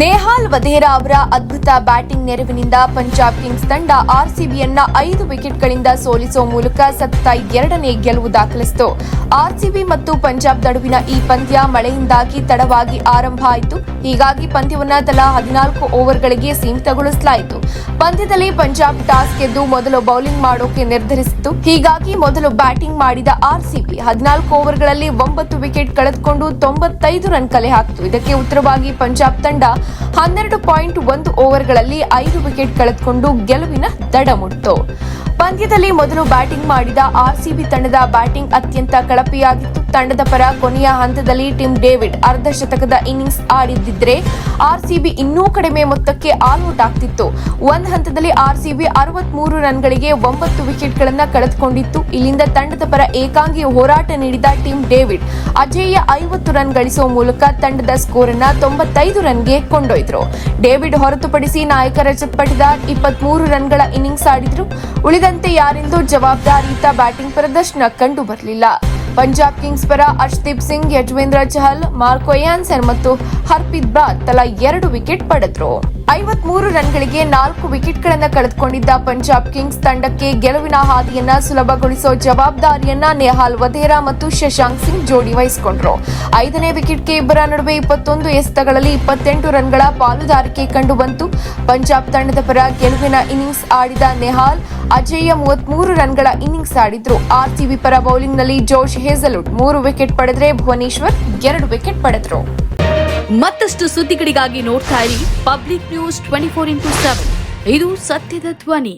ನೇಹಾಲ್ ವಧೇರಾ ಅವರ ಅದ್ಭುತ ಬ್ಯಾಟಿಂಗ್ ನೆರವಿನಿಂದ ಪಂಜಾಬ್ ಕಿಂಗ್ಸ್ ತಂಡ ಆರ್ಸಿಬಿಯನ್ನ 5 ವಿಕೆಟ್ಗಳಿಂದ ಸೋಲಿಸುವ ಮೂಲಕ ಸತತ 2ನೇ ಗೆಲುವು ದಾಖಲಿಸಿತು. ಆರ್ಸಿಬಿ ಮತ್ತು ಪಂಜಾಬ್ ನಡುವಿನ ಈ ಪಂದ್ಯ ಮಳೆಯಿಂದಾಗಿ ತಡವಾಗಿ ಆರಂಭ ಆಯಿತು. ಹೀಗಾಗಿ ಪಂದ್ಯವನ್ನ ತಲಾ 14 ಓವರ್ಗಳಿಗೆ ಸೀಮಿತಗೊಳಿಸಲಾಯಿತು. ಪಂದ್ಯದಲ್ಲಿ ಪಂಜಾಬ್ ಟಾಸ್ ಗೆದ್ದು ಮೊದಲು ಬೌಲಿಂಗ್ ಮಾಡೋಕೆ ನಿರ್ಧರಿಸಿತು. ಹೀಗಾಗಿ ಮೊದಲು ಬ್ಯಾಟಿಂಗ್ ಮಾಡಿದ ಆರ್ಸಿಬಿ 14 ಓವರ್ಗಳಲ್ಲಿ 9 ವಿಕೆಟ್ ಕಳೆದುಕೊಂಡು 95 ರನ್ ಕಲೆ ಹಾಕಿತು. ಇದಕ್ಕೆ ಉತ್ತರವಾಗಿ ಪಂಜಾಬ್ ತಂಡ 12.1 ಓವರ್ಗಳಲ್ಲಿ 5 ವಿಕೆಟ್ ಕಳೆದುಕೊಂಡು ಗೆಲುವಿನ ದಡ ಮುಟ್ಟಿತು. ಪಂದ್ಯದಲ್ಲಿ ಮೊದಲು ಬ್ಯಾಟಿಂಗ್ ಮಾಡಿದ ಆರ್ಸಿಬಿ ತಂಡದ ಬ್ಯಾಟಿಂಗ್ ಅತ್ಯಂತ ಕಳಪೆಯಾಗಿತ್ತು. ತಂಡದ ಪರ ಕೊನೆಯ ಹಂತದಲ್ಲಿ ಟಿಮ್ ಡೇವಿಡ್ ಅರ್ಧ ಶತಕದ ಇನ್ನಿಂಗ್ಸ್ ಆಡಿದ್ದಿದ್ರೆ ಆರ್ಸಿಬಿ ಇನ್ನೂ ಕಡಿಮೆ ಮೊತ್ತಕ್ಕೆ ಆಲ್ಔಟ್ ಆಗ್ತಿತ್ತು. ಒಂದು ಹಂತದಲ್ಲಿ ಆರ್ಸಿಬಿ 63 ರನ್ಗಳಿಗೆ 9 ವಿಕೆಟ್ಗಳನ್ನು ಕಳೆದುಕೊಂಡಿತ್ತು. ಇಲ್ಲಿಂದ ತಂಡದ ಪರ ಏಕಾಂಗಿ ಹೋರಾಟ ನೀಡಿದ ಟಿಮ್ ಡೇವಿಡ್ ಅಜೇಯ 50 ರನ್ ಗಳಿಸುವ ಮೂಲಕ ತಂಡದ ಸ್ಕೋರ್ ಅನ್ನು 95 ರನ್ಗೆ ಕೊಂಡೊಯ್ದರು. ಡೇವಿಡ್ ಹೊರತುಪಡಿಸಿ ನಾಯಕ ರಜತ್ ಪಟಿದಾರ್ 23 ರನ್ಗಳ ಇನ್ನಿಂಗ್ಸ್ ಆಡಿದ್ರು. ಉಳಿದಂತೆ ಯಾರಿಂದೂ ಜವಾಬ್ದಾರಿಯುತ ಬ್ಯಾಟಿಂಗ್ ಪ್ರದರ್ಶನ ಕಂಡು ಬರಲಿಲ್ಲ. ಪಂಜಾಬ್ ಕಿಂಗ್ಸ್ ಪರ ಅರ್ಶ್ದೀಪ್ ಸಿಂಗ್, ಯಜುವೇಂದ್ರ ಚಹಲ್, ಮಾರ್ಕೊ ಯಾನ್ಸನ್ ಮತ್ತು ಹರ್ಪ್ರೀತ್ ಬ್ರಾರ್ ತಲಾ 2 ವಿಕೆಟ್ ಪಡೆದರು. 53 ರನ್ಗಳಿಗೆ 4 ವಿಕೆಟ್ಗಳನ್ನು ಕಳೆದುಕೊಂಡಿದ್ದ ಪಂಜಾಬ್ ಕಿಂಗ್ಸ್ ತಂಡಕ್ಕೆ ಗೆಲುವಿನ ಹಾದಿಯನ್ನ ಸುಲಭಗೊಳಿಸುವ ಜವಾಬ್ದಾರಿಯನ್ನ ನೇಹಾಲ್ ವಧೇರಾ ಮತ್ತು ಶಶಾಂಕ್ ಸಿಂಗ್ ಜೋಡಿ ವಹಿಸಿಕೊಂಡರು. 5ನೇ ವಿಕೆಟ್ಗೆ ಇಬ್ಬರ ನಡುವೆ 21 ಎಸೆತಗಳಲ್ಲಿ 28 ರನ್ಗಳ ಪಾಲುದಾರಿಕೆ ಕಂಡುಬಂತು. ಪಂಜಾಬ್ ತಂಡದ ಪರ ಗೆಲುವಿನ ಇನ್ನಿಂಗ್ಸ್ ಆಡಿದ ನೇಹಾಲ್ ಅಜೇಯ 33 ರನ್ಗಳ ಇನ್ನಿಂಗ್ಸ್ ಆಡಿದ್ರು. ಆರ್ಸಿಬಿ ಪರ ಬೌಲಿಂಗ್ನಲ್ಲಿ ಜೋಶ್ ಹೇಜಲ್ವುಡ್ 3 ವಿಕೆಟ್ ಪಡೆದರೆ ಭುವನೇಶ್ವರ್ 2 ವಿಕೆಟ್ ಪಡೆದರು. ಮತ್ತಷ್ಟು ಸುದ್ದಿಗಳಿಗಾಗಿ ನೋಡ್ತಾ ಇರಿ ಪಬ್ಲಿಕ್ ನ್ಯೂಸ್ 24x7. ಇದು ಸತ್ಯದ ಧ್ವನಿ.